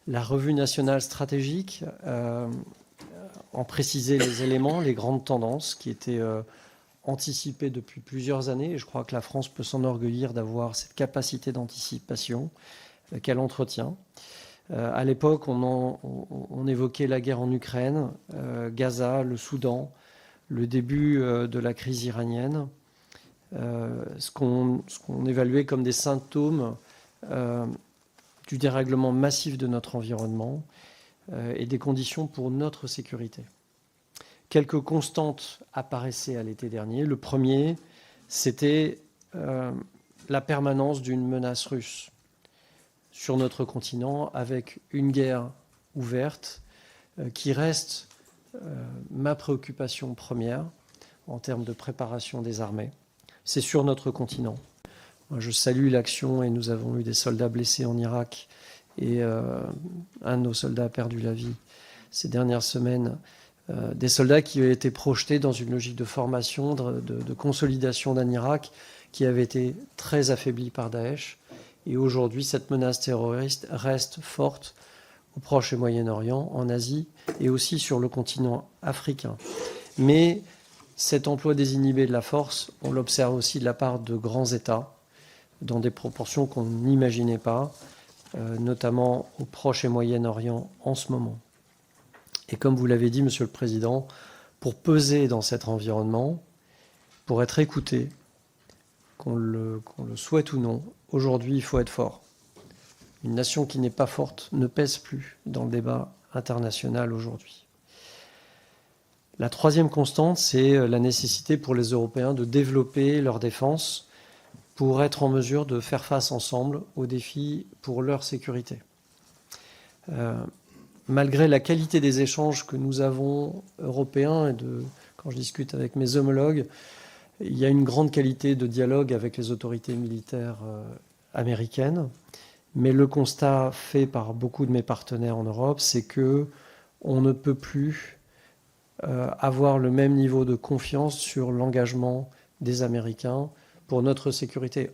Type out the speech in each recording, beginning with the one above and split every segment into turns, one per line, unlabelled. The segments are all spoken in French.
La revue nationale stratégique en précisait les éléments, les grandes tendances qui étaient anticipées depuis plusieurs années. Et je crois que la France peut s'enorgueillir d'avoir cette capacité d'anticipation qu'elle entretient. À l'époque, on évoquait la guerre en Ukraine, Gaza, le Soudan, le début de la crise iranienne, ce qu'on évaluait comme des symptômes du dérèglement massif de notre environnement et des conditions pour notre sécurité. Quelques constantes apparaissaient à l'été dernier. Le premier, c'était la permanence d'une menace russe sur notre continent, avec une guerre ouverte qui reste ma préoccupation première en termes de préparation des armées. C'est sur notre continent. Moi, je salue l'action et nous avons eu des soldats blessés en Irak et un de nos soldats a perdu la vie ces dernières semaines. Des soldats qui ont été projetés dans une logique de formation, de consolidation d'un Irak qui avait été très affaibli par Daesh. Et aujourd'hui, cette menace terroriste reste forte au Proche et Moyen-Orient, en Asie et aussi sur le continent africain. Mais cet emploi désinhibé de la force, on l'observe aussi de la part de grands États, dans des proportions qu'on n'imaginait pas, notamment au Proche et Moyen-Orient en ce moment. Et comme vous l'avez dit, Monsieur le Président, pour peser dans cet environnement, pour être écouté, qu'on le souhaite ou non, aujourd'hui, il faut être fort. Une nation qui n'est pas forte ne pèse plus dans le débat international aujourd'hui. La troisième constante, c'est la nécessité pour les Européens de développer leur défense pour être en mesure de faire face ensemble aux défis pour leur sécurité. Malgré la qualité des échanges que nous avons européens, quand je discute avec mes homologues, il y a une grande qualité de dialogue avec les autorités militaires américaines. Mais le constat fait par beaucoup de mes partenaires en Europe, c'est qu'on ne peut plus avoir le même niveau de confiance sur l'engagement des Américains pour notre sécurité.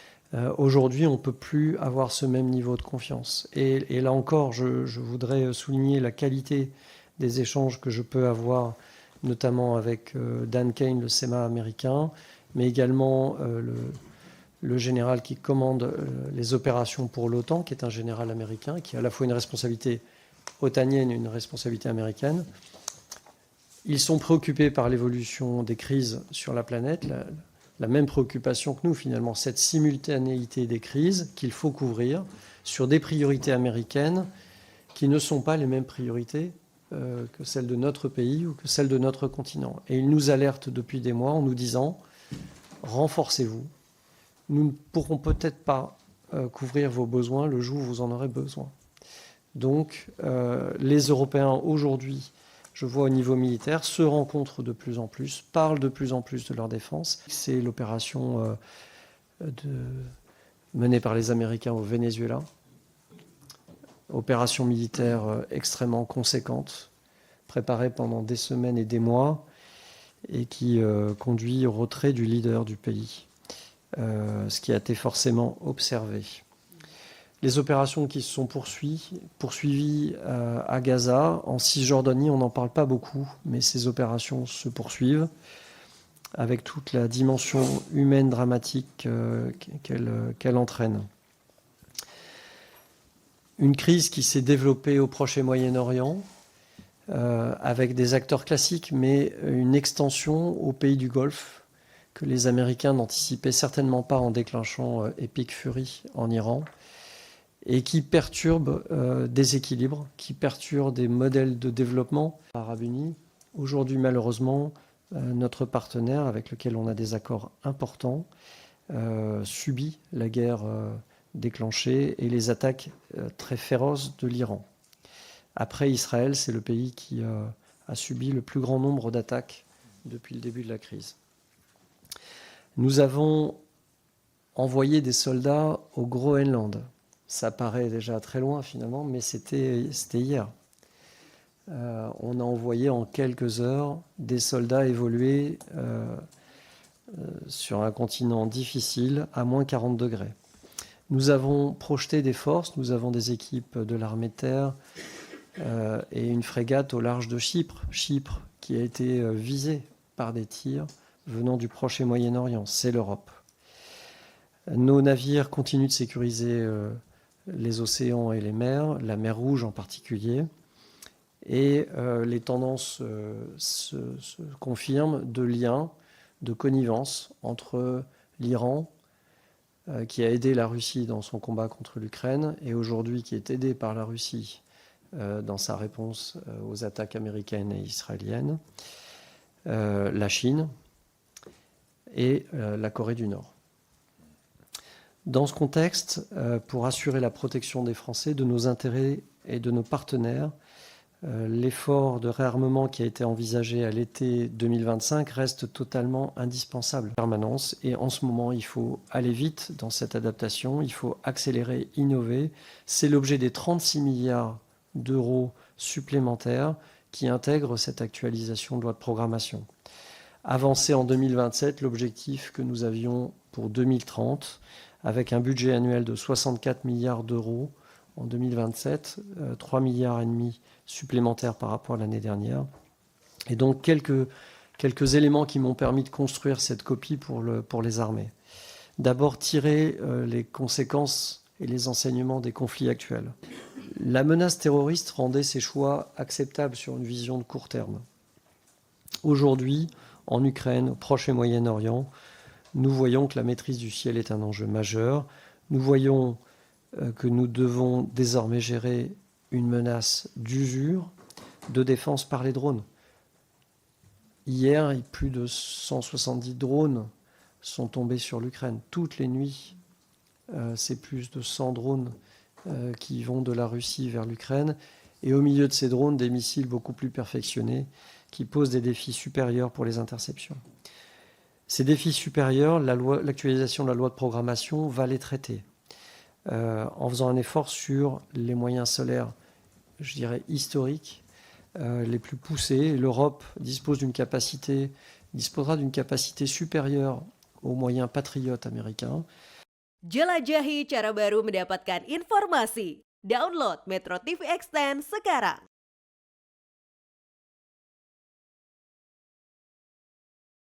Aujourd'hui, on ne peut plus avoir ce même niveau de confiance. Et là encore, je voudrais souligner la qualité des échanges que je peux avoir, notamment avec Dan Kane, le SEMA américain, mais également le général qui commande les opérations pour l'OTAN, qui est un général américain, qui a à la fois une responsabilité otanienne et une responsabilité américaine. Ils sont préoccupés par l'évolution des crises sur la planète, la même préoccupation que nous, finalement, cette simultanéité des crises qu'il faut couvrir sur des priorités américaines qui ne sont pas les mêmes priorités que celles de notre pays ou que celles de notre continent. Et ils nous alertent depuis des mois en nous disant « renforcez-vous ». Nous ne pourrons peut-être pas couvrir vos besoins le jour où vous en aurez besoin. Donc, les Européens, aujourd'hui, je vois au niveau militaire, se rencontrent de plus en plus, parlent de plus en plus de leur défense. C'est l'opération menée par les Américains au Venezuela. Opération militaire extrêmement conséquente, préparée pendant des semaines et des mois, et qui conduit au retrait du leader du pays. Ce qui a été forcément observé. Les opérations qui se sont poursuivies à Gaza, en Cisjordanie, on n'en parle pas beaucoup, mais ces opérations se poursuivent avec toute la dimension humaine dramatique qu'elle entraîne. Une crise qui s'est développée au Proche et Moyen-Orient, avec des acteurs classiques, mais une extension aux pays du Golfe, que les Américains n'anticipaient certainement pas en déclenchant Epic Fury en Iran, et qui perturbe des équilibres, qui perturbe des modèles de développement. Arabes Unis, aujourd'hui malheureusement, notre partenaire avec lequel on a des accords importants subit la guerre déclenchée et les attaques très féroces de l'Iran. Après Israël, c'est le pays qui a subi le plus grand nombre d'attaques depuis le début de la crise. Nous avons envoyé des soldats au Groenland. Ça paraît déjà très loin finalement, mais c'était hier. On a envoyé en quelques heures des soldats évoluer sur un continent difficile à moins 40 degrés. Nous avons projeté des forces, nous avons des équipes de l'armée de terre et une frégate au large de Chypre. Chypre qui a été visée par des tirs venant du Proche et Moyen-Orient, c'est l'Europe. Nos navires continuent de sécuriser les océans et les mers, la mer Rouge en particulier. Et les tendances se confirment de liens, de connivence entre l'Iran, qui a aidé la Russie dans son combat contre l'Ukraine, et aujourd'hui qui est aidé par la Russie dans sa réponse aux attaques américaines et israéliennes, la Chine et la Corée du Nord. Dans ce contexte, pour assurer la protection des Français, de nos intérêts et de nos partenaires, l'effort de réarmement qui a été envisagé à l'été 2025 reste totalement indispensable en permanence. Et en ce moment, il faut aller vite dans cette adaptation, il faut accélérer, innover. C'est l'objet des 36 milliards d'euros supplémentaires qui intègrent cette actualisation de loi de programmation. Avancer en 2027, l'objectif que nous avions pour 2030, avec un budget annuel de 64 milliards d'euros en 2027, 3 milliards et demi supplémentaires par rapport à l'année dernière. Et donc quelques éléments qui m'ont permis de construire cette copie pour les armées. D'abord, tirer les conséquences et les enseignements des conflits actuels. La menace terroriste rendait ces choix acceptables sur une vision de court terme. Aujourd'hui, en Ukraine, au Proche et Moyen-Orient, nous voyons que la maîtrise du ciel est un enjeu majeur. Nous voyons que nous devons désormais gérer une menace d'usure de défense par les drones. Hier, plus de 170 drones sont tombés sur l'Ukraine. Toutes les nuits, c'est plus de 100 drones qui vont de la Russie vers l'Ukraine. Et au milieu de ces drones, des missiles beaucoup plus perfectionnés qui posent des défis supérieurs pour les interceptions. Ces défis supérieurs, l'actualisation de la loi de programmation va les traiter. En faisant un effort sur les moyens solaires, je dirais, historiques, les plus poussés. L'Europe disposera d'une capacité supérieure aux moyens patriotes américains.
Jelajahi cara baru mendapatkan informasi. Download Metro TV Extend sekarang.